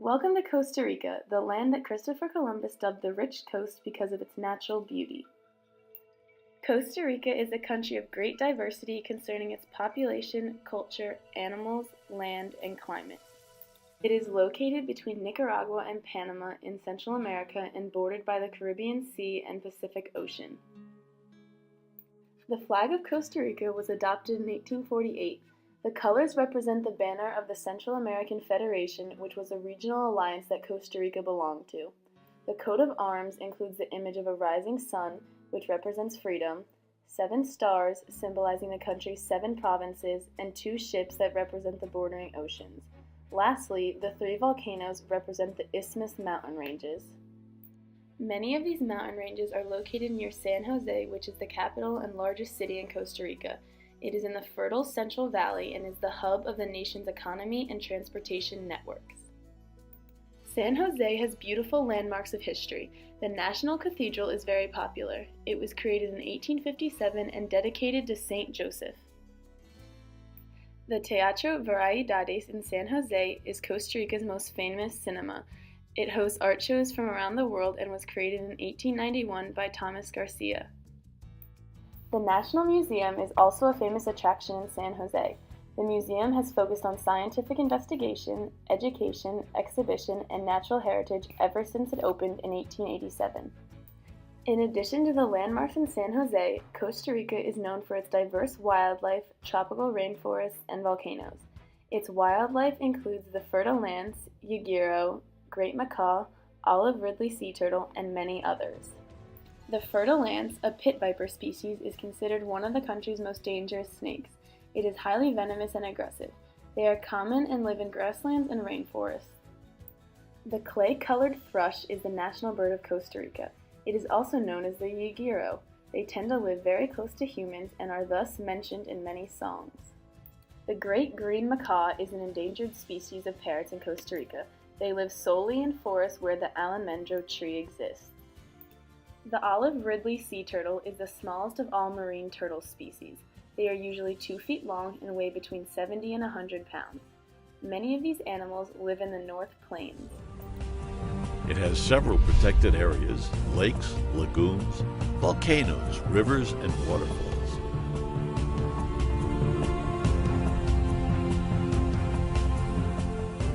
Welcome to Costa Rica, the land that Christopher Columbus dubbed the Rich Coast because of its natural beauty. Costa Rica is a country of great diversity concerning its population, culture, animals, land, and climate. It is located between Nicaragua and Panama in Central America and bordered by the Caribbean Sea and Pacific Ocean. The flag of Costa Rica was adopted in 1848. The colors represent the banner of the Central American Federation, which was a regional alliance that Costa Rica belonged to. The coat of arms includes the image of a rising sun, which represents freedom, 7 stars symbolizing the country's 7 provinces, and 2 ships that represent the bordering oceans. Lastly, the 3 volcanoes represent the Isthmus mountain ranges. Many of these mountain ranges are located near San Jose, which is the capital and largest city in Costa Rica. It is in the fertile Central Valley and is the hub of the nation's economy and transportation networks. San Jose has beautiful landmarks of history. The National Cathedral is very popular. It was created in 1857 and dedicated to Saint Joseph. The Teatro Variedades in San Jose is Costa Rica's most famous cinema. It hosts art shows from around the world and was created in 1891 by Thomas Garcia. The National Museum is also a famous attraction in San Jose. The museum has focused on scientific investigation, education, exhibition, and natural heritage ever since it opened in 1887. In addition to the landmarks in San Jose, Costa Rica is known for its diverse wildlife, tropical rainforests, and volcanoes. Its wildlife includes the fertile lands, yagiro, great macaw, olive ridley sea turtle, and many others. The fertile lance, a pit viper species, is considered one of the country's most dangerous snakes. It is highly venomous and aggressive. They are common and live in grasslands and rainforests. The clay-colored thrush is the national bird of Costa Rica. It is also known as the yagiro. They tend to live very close to humans and are thus mentioned in many songs. The great green macaw is an endangered species of parrots in Costa Rica. They live solely in forests where the almendro tree exists. The olive ridley sea turtle is the smallest of all marine turtle species. They are usually 2 feet long and weigh between 70 and 100 pounds. Many of these animals live in the North Plains. It has several protected areas, lakes, lagoons, volcanoes, rivers, and waterfalls.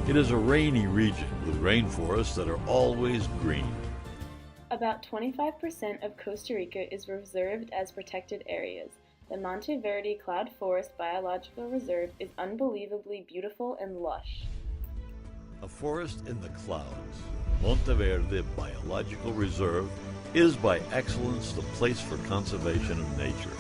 It is a rainy region with rainforests that are always green. About 25% of Costa Rica is reserved as protected areas. The Monteverde Cloud Forest Biological Reserve is unbelievably beautiful and lush. A forest in the clouds, Monteverde Biological Reserve is by excellence the place for conservation of nature.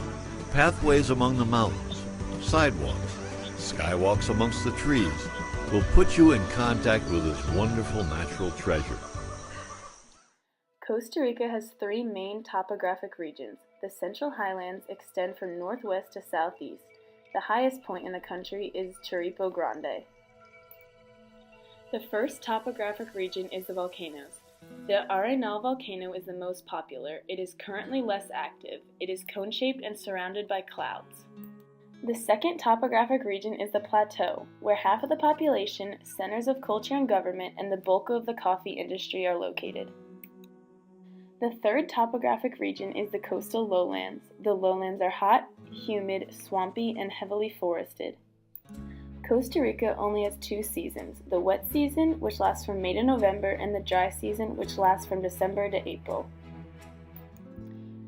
Pathways among the mountains, sidewalks, skywalks amongst the trees will put you in contact with this wonderful natural treasure. Costa Rica has 3 main topographic regions. The Central Highlands extend from northwest to southeast. The highest point in the country is Chirripo Grande. The first topographic region is the volcanoes. The Arenal volcano is the most popular. It is currently less active. It is cone-shaped and surrounded by clouds. The second topographic region is the plateau, where half of the population, centers of culture and government, and the bulk of the coffee industry are located. The third topographic region is the coastal lowlands. The lowlands are hot, humid, swampy, and heavily forested. Costa Rica only has 2 seasons, the wet season, which lasts from May to November, and the dry season, which lasts from December to April.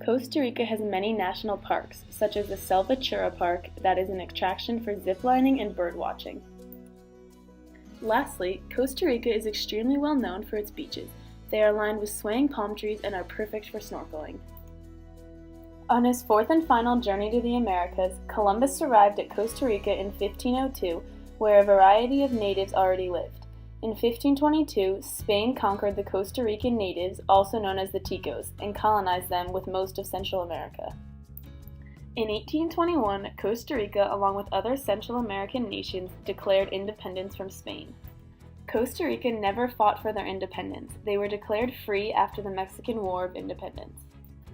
Costa Rica has many national parks, such as the Salvatierra Park, that is an attraction for ziplining and birdwatching. Lastly, Costa Rica is extremely well known for its beaches. They are lined with swaying palm trees and are perfect for snorkeling. On his 4th and final journey to the Americas, Columbus arrived at Costa Rica in 1502, where a variety of natives already lived. In 1522, Spain conquered the Costa Rican natives, also known as the Ticos, and colonized them with most of Central America. In 1821, Costa Rica, along with other Central American nations, declared independence from Spain. Costa Rica never fought for their independence. They were declared free after the Mexican War of Independence.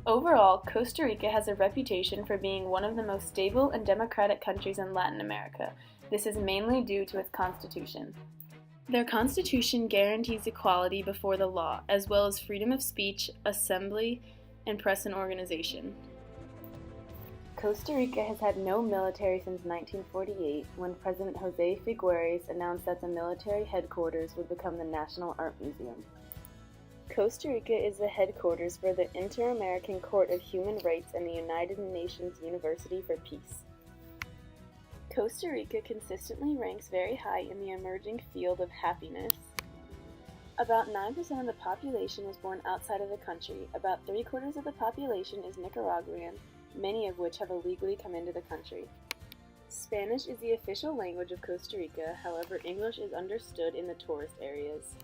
Overall, Costa Rica has a reputation for being one of the most stable and democratic countries in Latin America. This is mainly due to its constitution. Their constitution guarantees equality before the law, as well as freedom of speech, assembly, and press and organization. Costa Rica has had no military since 1948, when President Jose Figueres announced that the military headquarters would become the National Art Museum. Costa Rica is the headquarters for the Inter-American Court of Human Rights and the United Nations University for Peace. Costa Rica consistently ranks very high in the emerging field of happiness. About 9% of the population was born outside of the country. About 3/4 of the population is Nicaraguan, many of which have illegally come into the country. Spanish is the official language of Costa Rica, however, English is understood in the tourist areas.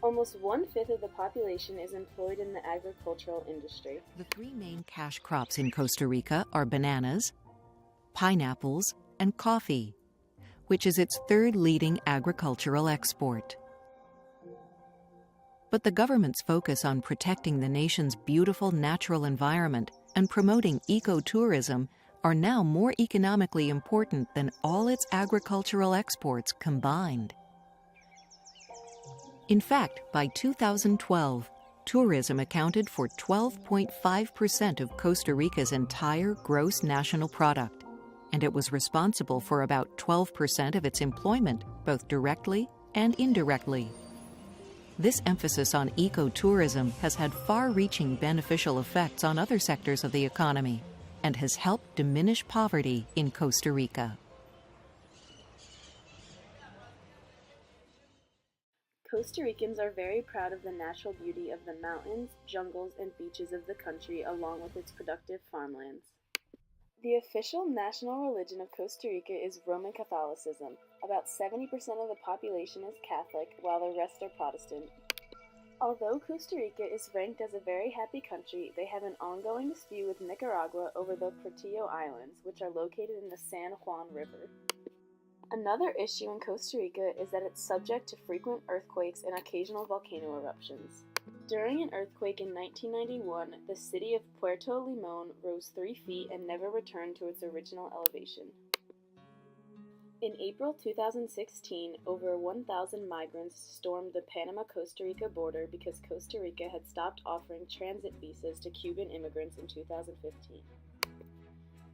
Almost 1/5 of the population is employed in the agricultural industry. The three main cash crops in Costa Rica are bananas, pineapples, and coffee, which is its third leading agricultural export. But the government's focus on protecting the nation's beautiful natural environment and promoting ecotourism are now more economically important than all its agricultural exports combined. In fact, by 2012, tourism accounted for 12.5% of Costa Rica's entire gross national product, and it was responsible for about 12% of its employment, both directly and indirectly. This emphasis on ecotourism has had far-reaching beneficial effects on other sectors of the economy and has helped diminish poverty in Costa Rica. Costa Ricans are very proud of the natural beauty of the mountains, jungles, and beaches of the country, along with its productive farmlands. The official national religion of Costa Rica is Roman Catholicism. About 70% of the population is Catholic, while the rest are Protestant. Although Costa Rica is ranked as a very happy country, they have an ongoing dispute with Nicaragua over the Portillo Islands, which are located in the San Juan River. Another issue in Costa Rica is that it's subject to frequent earthquakes and occasional volcano eruptions. During an earthquake in 1991, the city of Puerto Limón rose 3 feet and never returned to its original elevation. In April 2016, over 1,000 migrants stormed the Panama-Costa Rica border because Costa Rica had stopped offering transit visas to Cuban immigrants in 2015.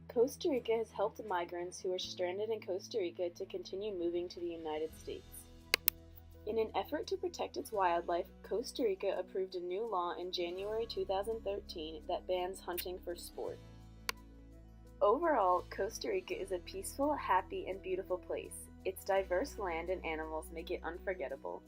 Costa Rica has helped migrants who are stranded in Costa Rica to continue moving to the United States. In an effort to protect its wildlife, Costa Rica approved a new law in January 2013 that bans hunting for sport. Overall, Costa Rica is a peaceful, happy, and beautiful place. Its diverse land and animals make it unforgettable.